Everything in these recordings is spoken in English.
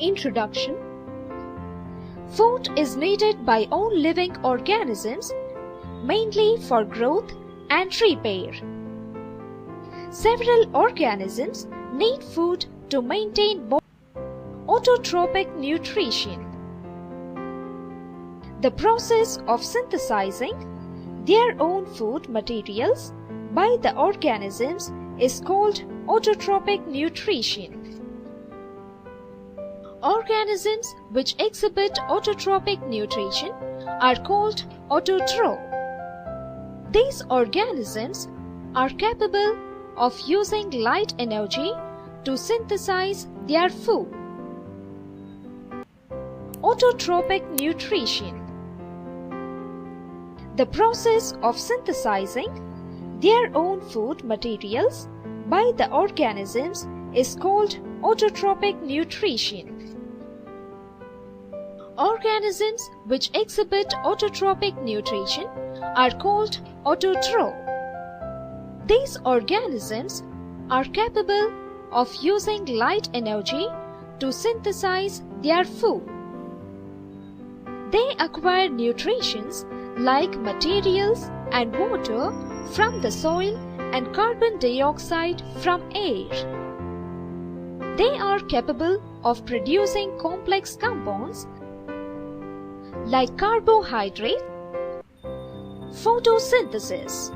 Introduction. Food is needed by all living organisms, mainly for growth and repair. Several organisms need food to maintain autotrophic nutrition. The process of synthesizing their own food materials by the organisms is called autotrophic nutrition. Organisms which exhibit autotrophic nutrition are called autotroph. These organisms are capable of using light energy to synthesize their food. Autotrophic nutrition. The process of synthesizing their own food materials by the organisms is called autotrophic nutrition. Organisms which exhibit autotrophic nutrition are called autotroph. These organisms are capable of using light energy to synthesize their food. They acquire nutrients like materials and water from the soil and carbon dioxide from air. They are capable of producing complex compounds like carbohydrate. Photosynthesis.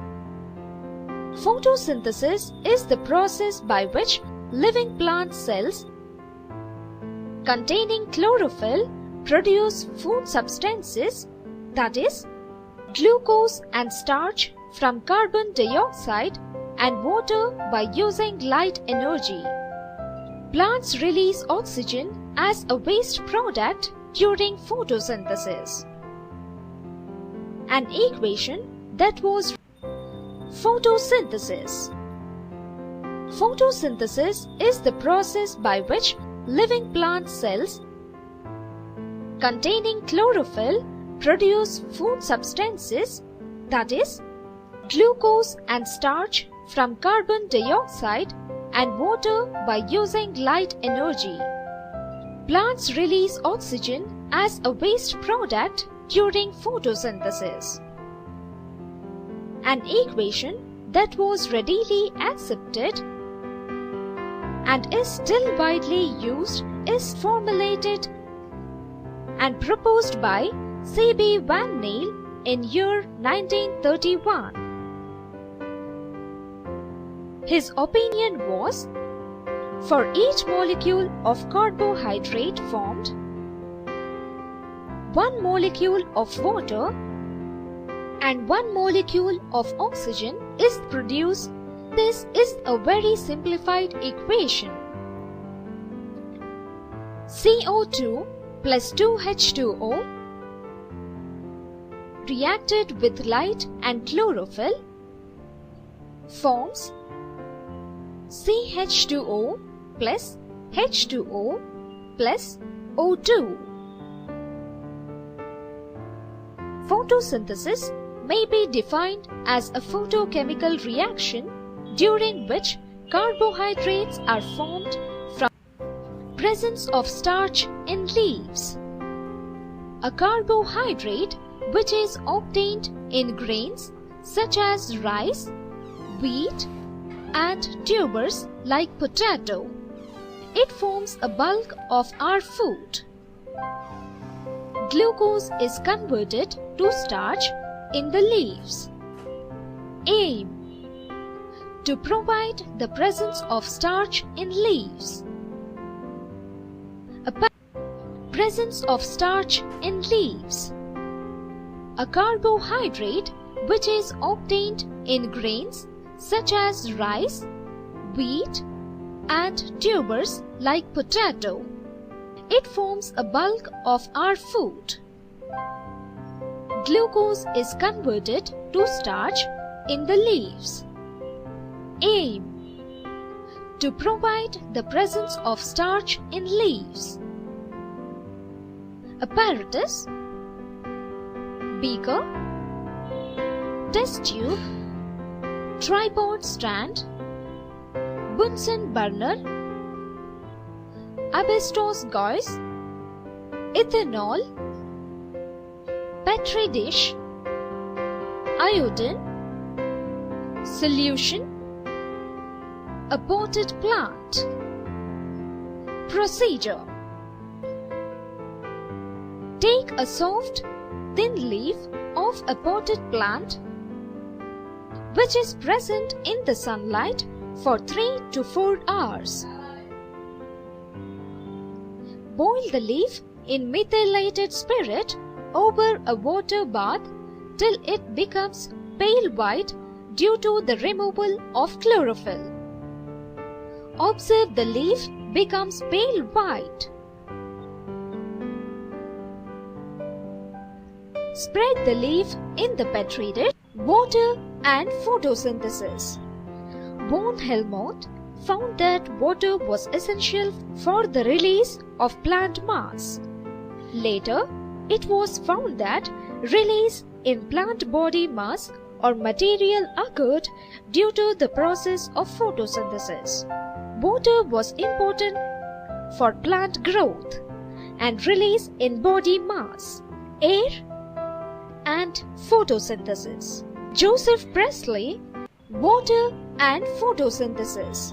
Photosynthesis is the process by which living plant cells containing chlorophyll produce food substances, that is, glucose and starch from carbon dioxide and water by using light energy. Plants release oxygen as a waste product during photosynthesis. An equation that was photosynthesis. Photosynthesis is the process by which living plant cells containing chlorophyll produce food substances, that is, glucose and starch from carbon dioxide and water by using light energy. Plants release oxygen as a waste product during photosynthesis. An equation that was readily accepted and is still widely used is formulated and proposed by C.B. Van Niel in year 1931. His opinion was, for each molecule of carbohydrate formed, one molecule of water and one molecule of oxygen is produced. This is a very simplified equation. CO2 plus 2H2O reacted with light and chlorophyll forms CH2O plus H2O plus O2. Photosynthesis may be defined as a photochemical reaction during which carbohydrates are formed from presence of starch in leaves. A carbohydrate which is obtained in grains such as rice, wheat, and tubers like potato. It forms a bulk of our food. Glucose is converted to starch in the leaves. Aim: to provide the presence of starch in leaves. Presence of starch in leaves. A carbohydrate which is obtained in grains such as rice, wheat, and tubers like potato. It forms a bulk of our food. Glucose is converted to starch in the leaves. Aim: to provide the presence of starch in leaves. Apparatus: beaker, test tube, tripod stand, Bunsen burner, asbestos gas, ethanol, petri dish, iodine, solution, a potted plant. Procedure. Take a soft, thin leaf of a potted plant which is present in the sunlight for 3 to 4 hours. Boil the leaf in methylated spirit over a water bath till it becomes pale white due to the removal of chlorophyll. Observe the leaf becomes pale white. Spread the leaf in the petri dish. Water and photosynthesis. Von Helmont found that water was essential for the release of plant mass. Later, it was found that release in plant body mass or material occurred due to the process of photosynthesis. Water was important for plant growth and release in body mass, air and photosynthesis. Joseph Priestley, Water and Photosynthesis.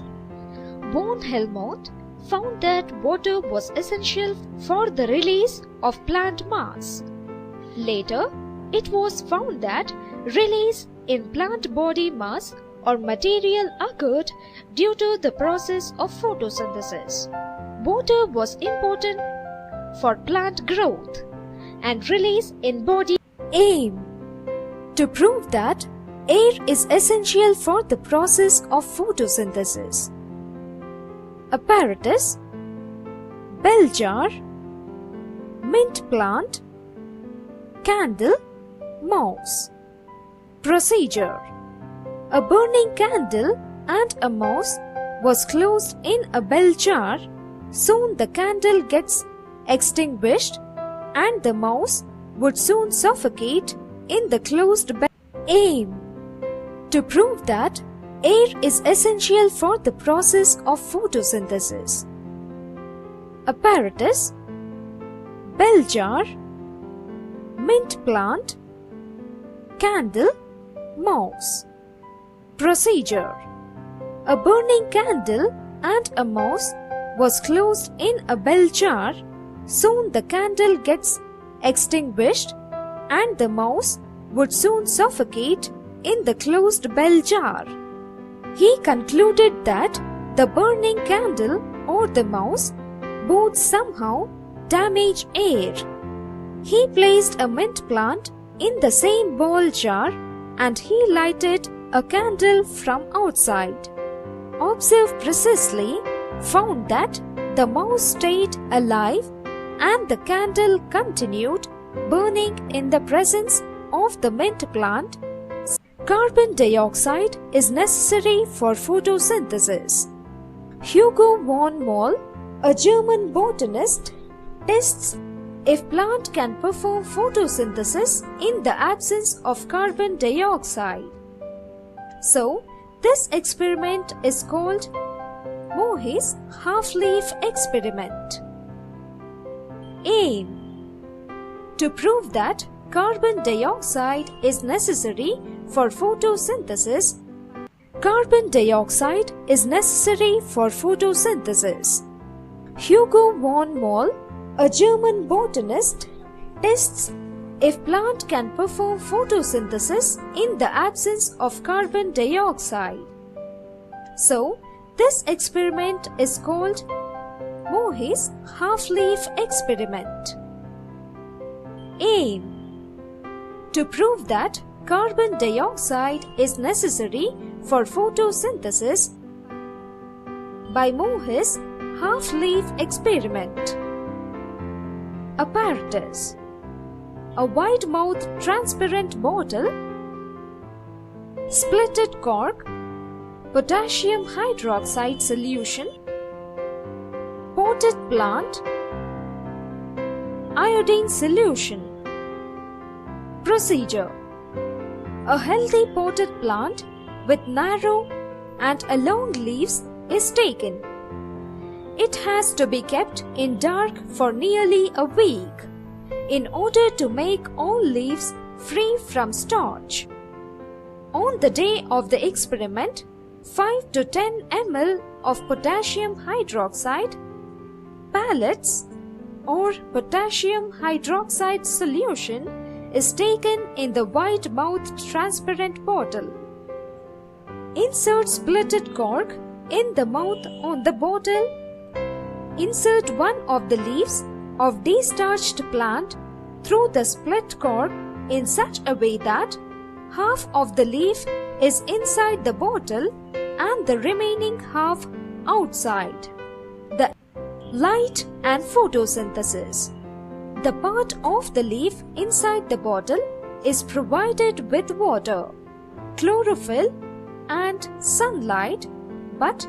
Von Helmont found that water was essential for the release of plant mass. Later, it was found that release in plant body mass or material occurred due to the process of photosynthesis. Water was important for plant growth and release in body. Aim. To prove that air is essential for the process of photosynthesis. Apparatus: bell jar, mint plant, candle, mouse. Procedure: a burning candle and a mouse was closed in a bell jar. Soon the candle gets extinguished and the mouse would soon suffocate in the closed bell. Aim. To prove that air is essential for the process of photosynthesis. Apparatus: bell jar, mint plant, candle, mouse. Procedure: a burning candle and a mouse was closed in a bell jar. Soon the candle gets extinguished and the mouse would soon suffocate in the closed bell jar. He concluded that the burning candle or the mouse both somehow damage air. He placed a mint plant in the same bell jar and he lighted a candle from outside. Observe Priestley found that the mouse stayed alive and the candle continued burning in the presence of the mint plant. Carbon dioxide is necessary for photosynthesis. Hugo von Mohl, a German botanist, tests if plant can perform photosynthesis in the absence of carbon dioxide. So, this experiment is called Mohs half-leaf experiment. Aim. To prove that carbon dioxide is necessary for photosynthesis. Carbon dioxide is necessary for photosynthesis. Hugo von Mohl, a German botanist, tests if plant can perform photosynthesis in the absence of carbon dioxide. So, this experiment is called Mohs half-leaf experiment. Aim. To prove that carbon dioxide is necessary for photosynthesis by Mohs half-leaf experiment. Apparatus: a wide-mouthed transparent bottle, splitted cork, potassium hydroxide solution, potted plant, iodine solution. Procedure: a healthy potted plant with narrow and long leaves is taken. It has to be kept in dark for nearly a week in order to make all leaves free from starch. On the day of the experiment, 5 to 10 ml of potassium hydroxide pellets or potassium hydroxide solution is taken in the wide-mouthed transparent bottle. Insert splitted cork in the mouth on the bottle. Insert one of the leaves of destarched plant through the split cork in such a way that half of the leaf is inside the bottle and the remaining half outside. The light and photosynthesis. The part of the leaf inside the bottle is provided with water, chlorophyll and sunlight, but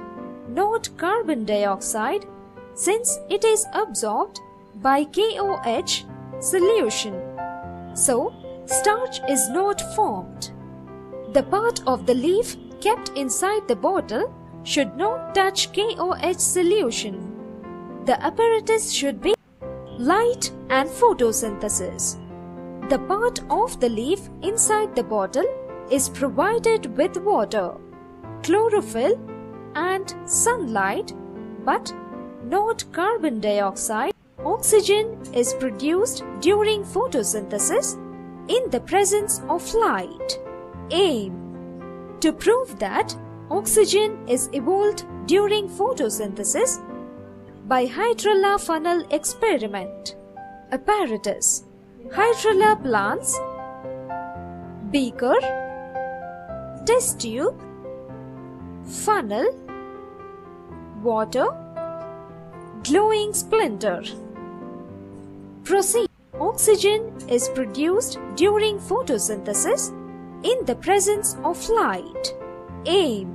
not carbon dioxide, since it is absorbed by KOH solution. So, starch is not formed. The part of the leaf kept inside the bottle should not touch KOH solution. The apparatus should be light and photosynthesis. The part of the leaf inside the bottle is provided with water, chlorophyll and sunlight, but not carbon dioxide. Oxygen is produced during photosynthesis in the presence of light. Aim: to prove that oxygen is evolved during photosynthesis by Hydrilla funnel experiment. Apparatus: Hydrilla plants, beaker, test tube, funnel, water, glowing splinter. Procedure: oxygen is produced during photosynthesis in the presence of light. Aim: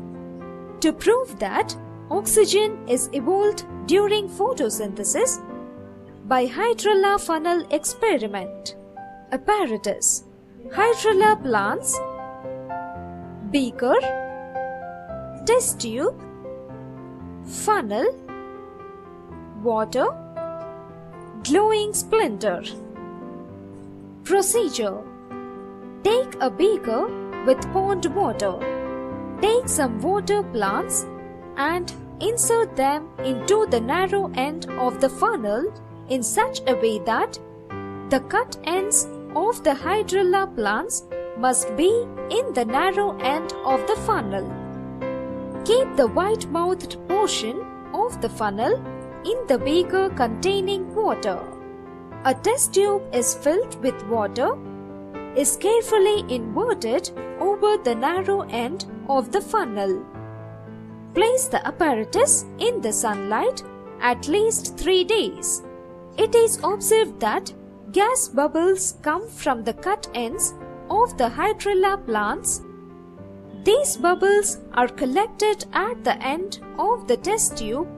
to prove that oxygen is evolved during photosynthesis by Hydrilla funnel experiment. Apparatus: Hydrilla plants, beaker, test tube, funnel, water, glowing splinter. Procedure: take a beaker with pond water. Take some water plants and insert them into the narrow end of the funnel in such a way that the cut ends of the Hydrilla plants must be in the narrow end of the funnel. Keep the wide-mouthed portion of the funnel in the beaker containing water. A test tube is filled with water, is carefully inverted over the narrow end of the funnel. Place the apparatus in the sunlight at least 3 days. It is observed that gas bubbles come from the cut ends of the Hydrilla plants. These bubbles are collected at the end of the test tube,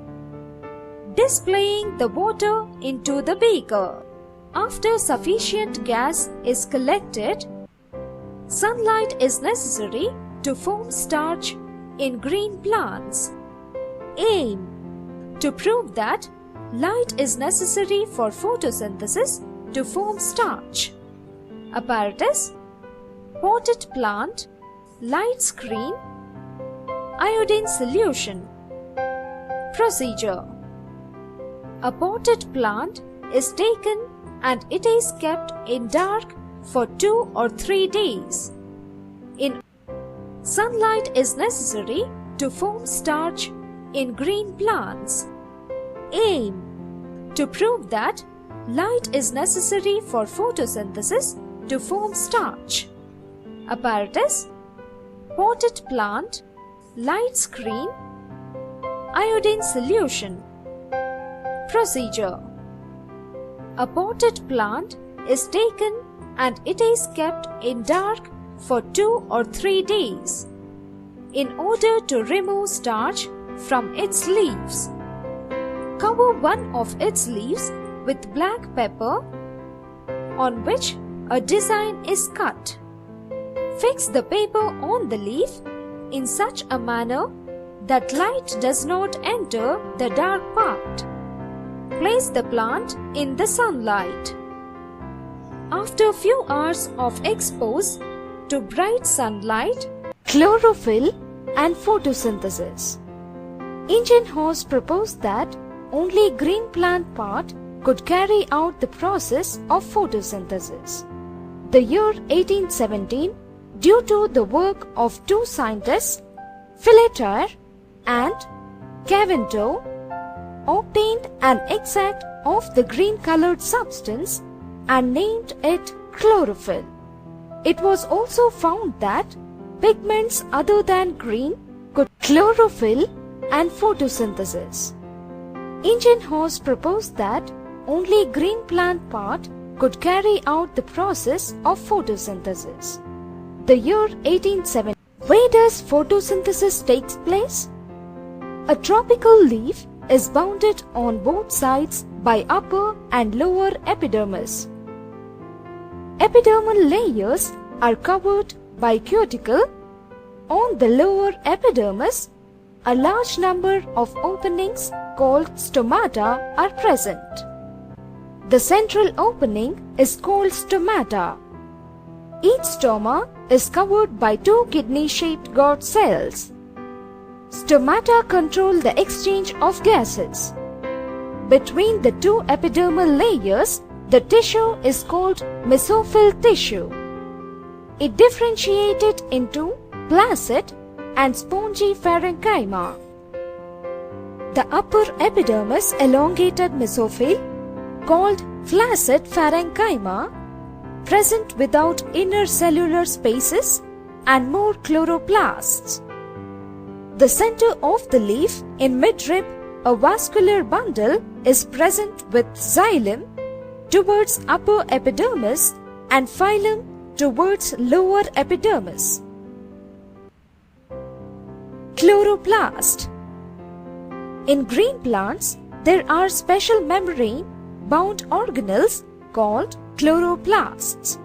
displaying the water into the beaker. After sufficient gas is collected, sunlight is necessary to form starch in green plants. Aim: to prove that light is necessary for photosynthesis to form starch. Apparatus: potted plant, light screen, iodine solution. Procedure: a potted plant is taken and it is kept in dark for 2 or 3 days. Sunlight is necessary to form starch in green plants. Aim: to prove that light is necessary for photosynthesis to form starch. Apparatus: potted plant, light screen, iodine solution. Procedure: a potted plant is taken and it is kept in dark for 2 or 3 days. In order to remove starch from its leaves, cover one of its leaves with black pepper on which a design is cut. Fix the paper on the leaf in such a manner that light does not enter the dark part. Place the plant in the sunlight. After a few hours of exposure to bright sunlight, chlorophyll and photosynthesis. Ingenhorst proposed that only green plant part could carry out the process of photosynthesis. The year 1817, due to the work of two scientists, Philetaer and Cavento, obtained an extract of the green-colored substance and named it chlorophyll. It was also found that pigments other than green could chlorophyll and photosynthesis. Ingenhorst proposed that only green plant part could carry out the process of photosynthesis. The year 1870. Where does photosynthesis take place? A tropical leaf is bounded on both sides by upper and lower epidermis. Epidermal layers are covered by cuticle. On the lower epidermis, a large number of openings called stomata are present. The central opening is called stomata. Each stoma is covered by two kidney-shaped guard cells. Stomata control the exchange of gases. Between the two epidermal layers, the tissue is called mesophyll tissue. It differentiated into placid and spongy parenchyma. The upper epidermis elongated mesophyll, called flaccid parenchyma, present without inner cellular spaces and more chloroplasts. The center of the leaf in midrib, a vascular bundle, is present with xylem towards upper epidermis and phylum towards lower epidermis. Chloroplast. In green plants, there are special membrane-bound organelles called chloroplasts.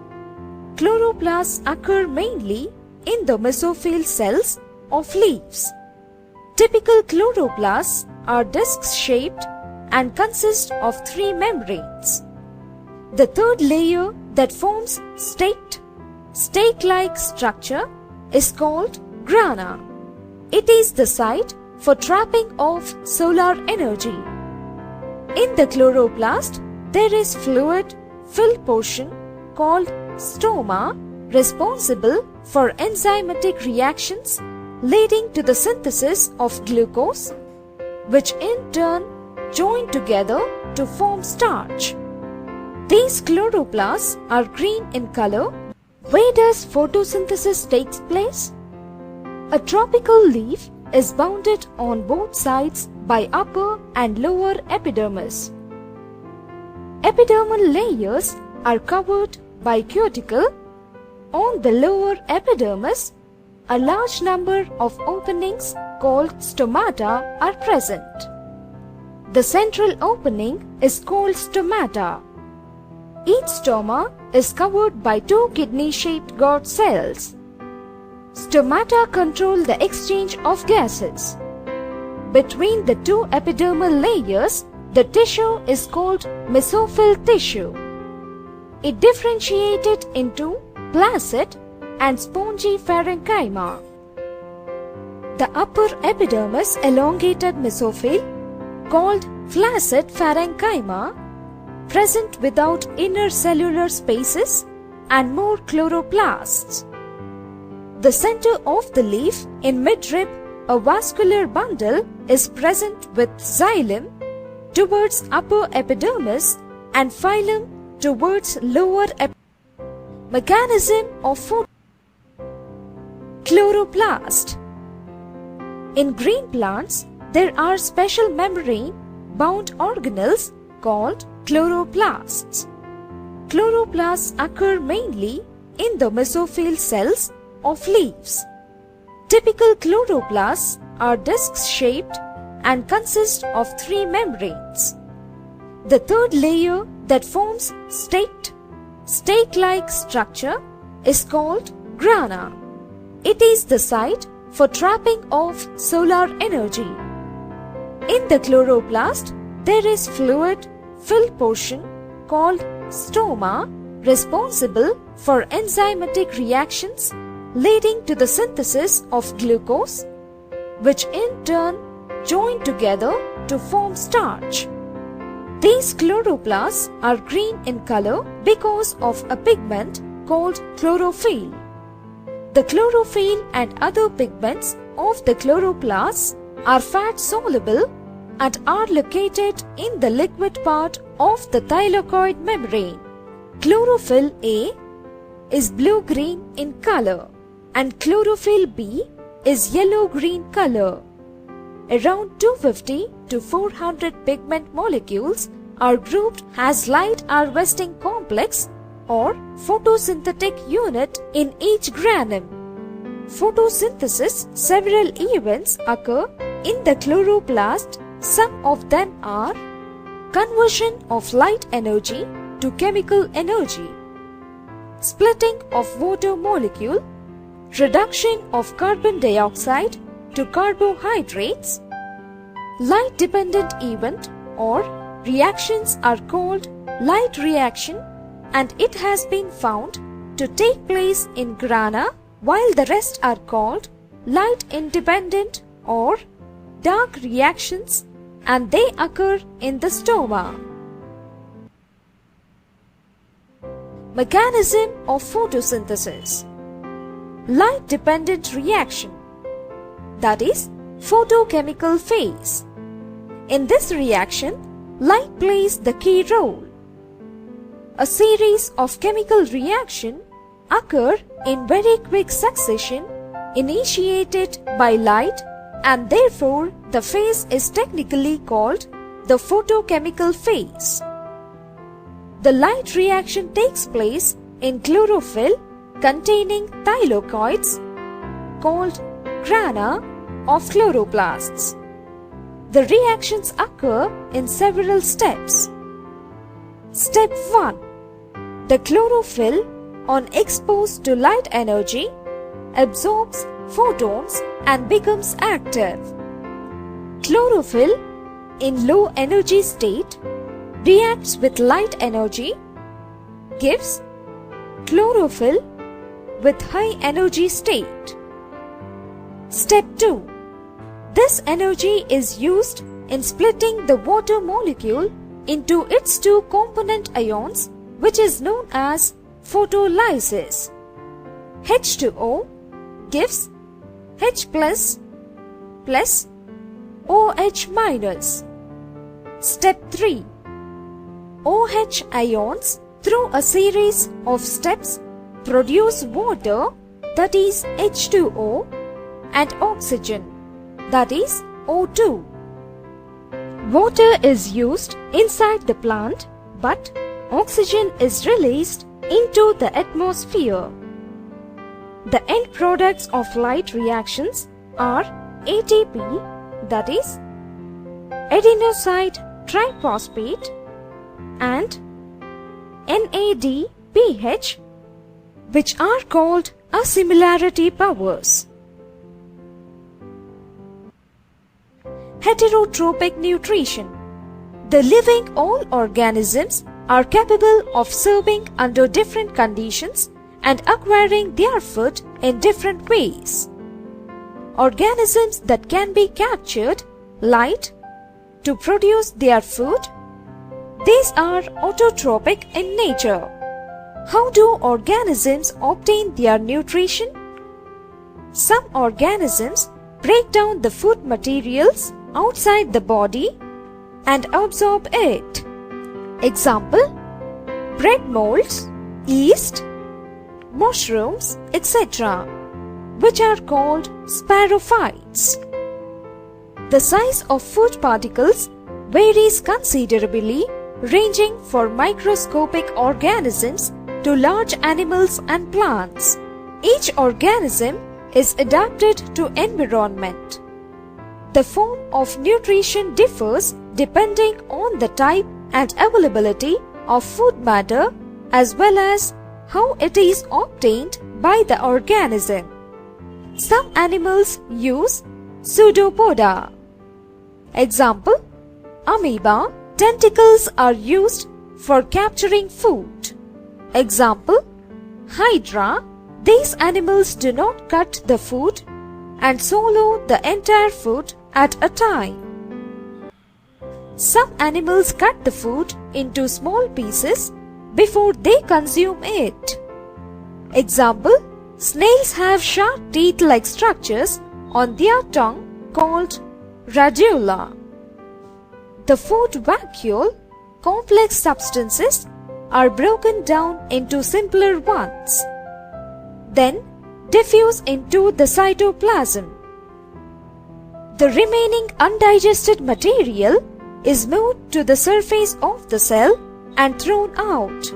Chloroplasts occur mainly in the mesophyll cells of leaves. Typical chloroplasts are disc-shaped and consist of three membranes. The third layer that forms stake-like structure is called grana. It is the site for trapping of solar energy. In the chloroplast, there is fluid-filled portion called stoma, responsible for enzymatic reactions leading to the synthesis of glucose, which in turn join together to form starch. These chloroplasts are green in color. Where does photosynthesis take place? A tropical leaf is bounded on both sides by upper and lower epidermis. Epidermal layers are covered by cuticle. On the lower epidermis, a large number of openings called stomata are present. The central opening is called stomata. Each stoma is covered by two kidney-shaped guard cells. Stomata control the exchange of gases. Between the two epidermal layers, the tissue is called mesophyll tissue. It differentiated into placid and spongy parenchyma. The upper epidermis elongated mesophyll, called flaccid parenchyma, present without inner cellular spaces and more chloroplasts. The center of the leaf in midrib, a vascular bundle, is present with xylem towards upper epidermis and phylum towards lower epidermis. Mechanism of chloroplast. In green plants, there are special membrane-bound organelles called chloroplasts. Chloroplasts occur mainly in the mesophyll cells of leaves. Typical chloroplasts are disc-shaped and consist of three membranes. The third layer that forms stake-like structure is called grana. It is the site for trapping of solar energy. In the chloroplast, there is fluid-filled portion called stroma responsible for enzymatic reactions leading to the synthesis of glucose, which in turn join together to form starch. These chloroplasts are green in color because of a pigment called chlorophyll. The chlorophyll and other pigments of the chloroplasts are fat-soluble and are located in the liquid part of the thylakoid membrane. Chlorophyll A is blue-green in color and chlorophyll B is yellow-green color. Around 250 to 400 pigment molecules are grouped as light harvesting complex or photosynthetic unit in each granum. Photosynthesis, several events occur in the chloroplast. Some of them are conversion of light energy to chemical energy, splitting of water molecule, reduction of carbon dioxide to carbohydrates. Light-dependent event or reactions are called light reaction, and it has been found to take place in grana, while the rest are called light-independent or dark reactions, and they occur in the stoma. Mechanism of photosynthesis. Light-dependent reaction, that is, photochemical phase. In this reaction, light plays the key role. A series of chemical reactions occur in very quick succession initiated by light, and therefore the phase is technically called the photochemical phase. The light reaction takes place in chlorophyll containing thylakoids called grana of chloroplasts. The reactions occur in several steps. Step 1. The chlorophyll, on exposed to light energy, absorbs photons and becomes active. Chlorophyll, in low energy state, reacts with light energy, gives chlorophyll with high energy state. Step 2. This energy is used in splitting the water molecule into its two component ions, which is known as photolysis. H2O gives H plus plus OH minus. Step 3. OH ions, through a series of steps, produce water, that is H2O, and oxygen, that is O2. Water is used inside the plant, but oxygen is released into the atmosphere. The end products of light reactions are ATP, that is adenosine triphosphate, and NADPH, which are called assimilarity powers. Heterotrophic nutrition. The living all organisms are capable of surviving under different conditions and acquiring their food in different ways. Organisms that can be captured light to produce their food, these are autotrophic in nature. How do organisms obtain their nutrition? Some organisms break down the food materials outside the body and absorb it. Example: bread molds, yeast, mushrooms, etc., which are called spirophytes. The size of food particles varies considerably, ranging from microscopic organisms to large animals and plants. Each organism is adapted to environment. The form of nutrition differs depending on the type and availability of food matter, as well as how it is obtained by the organism. Some animals use pseudopoda. Example, amoeba tentacles are used for capturing food. Example, hydra, these animals do not cut the food and swallow the entire food at a time. Some animals cut the food into small pieces before they consume it. Example, snails have sharp teeth-like structures on their tongue called radula. The food vacuole, complex substances, are broken down into simpler ones, then diffuse into the cytoplasm. The remaining undigested material is moved to the surface of the cell and thrown out.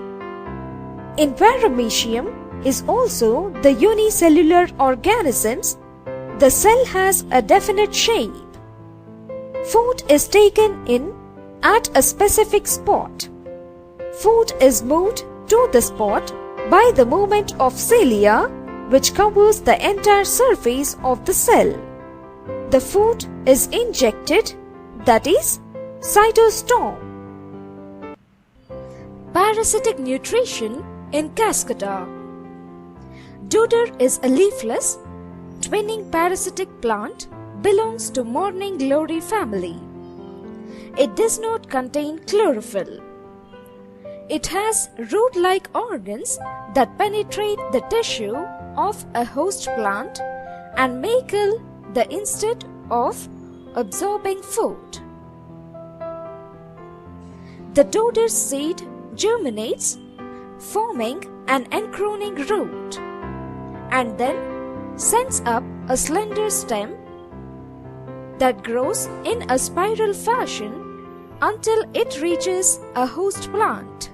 In Paramecium is also the unicellular organisms. The cell has a definite shape. Food is taken in at a specific spot. Food is moved to the spot by the movement of cilia, which covers the entire surface of the cell. The food is injected, that is, cytostorm. Parasitic nutrition in Cascada. Dodder is a leafless, twinning parasitic plant, belongs to morning glory family. It does not contain chlorophyll. It has root-like organs that penetrate the tissue of a host plant and may kill the instead of absorbing food. The dodder seed germinates, forming an encroning root, and then sends up a slender stem that grows in a spiral fashion until it reaches a host plant.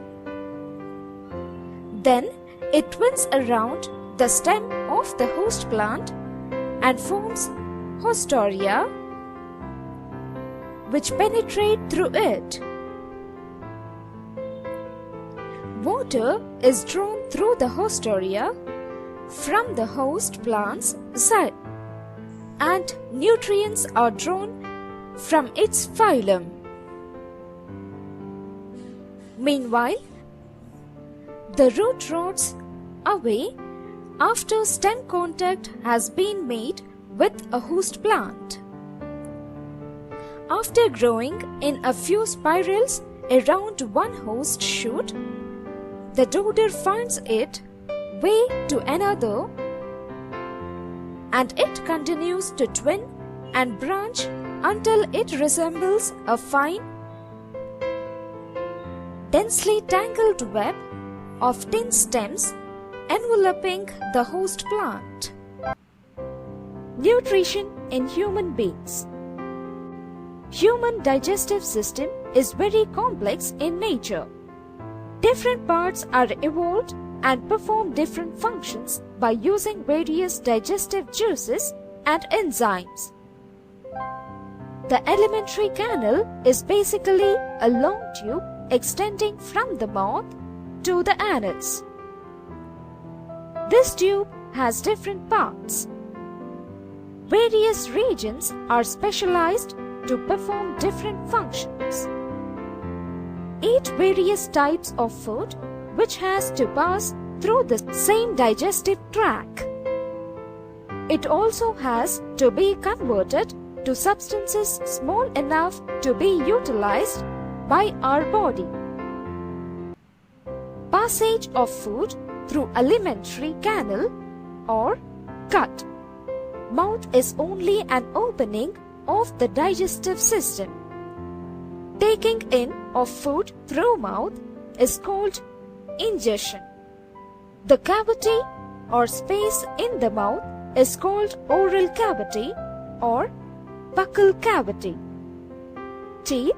Then it twins around the stem of the host plant and forms hostoria, which penetrate through it. Water is drawn through the hostoria from the host plant's side, and nutrients are drawn from its phylum. Meanwhile, the root rots away after stem contact has been made with a host plant. After growing in a few spirals around one host shoot, the dodder finds its way to another, and it continues to twin and branch until it resembles a fine, densely tangled web of thin stems enveloping the host plant. Nutrition in human beings. Human digestive system is very complex in nature. Different parts are evolved and perform different functions by using various digestive juices and enzymes. The alimentary canal is basically a long tube extending from the mouth to the anus. This tube has different parts. Various regions are specialized to perform different functions. Eat various types of food which has to pass through the same digestive tract. It also has to be converted to substances small enough to be utilized by our body. Passage of food through alimentary canal or gut. Mouth is only an opening of the digestive system. Taking in of food through mouth is called ingestion. The cavity or space in the mouth is called oral cavity or buccal cavity. Teeth,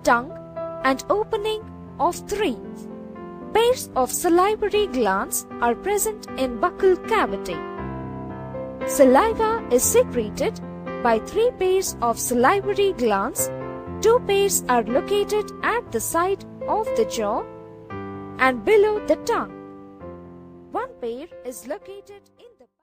tongue, and opening of 3 pairs of salivary glands are present in buccal cavity. Saliva is secreted by 3 pairs of salivary glands. 2 pairs are located at the side of the jaw and below the tongue. 1 pair is located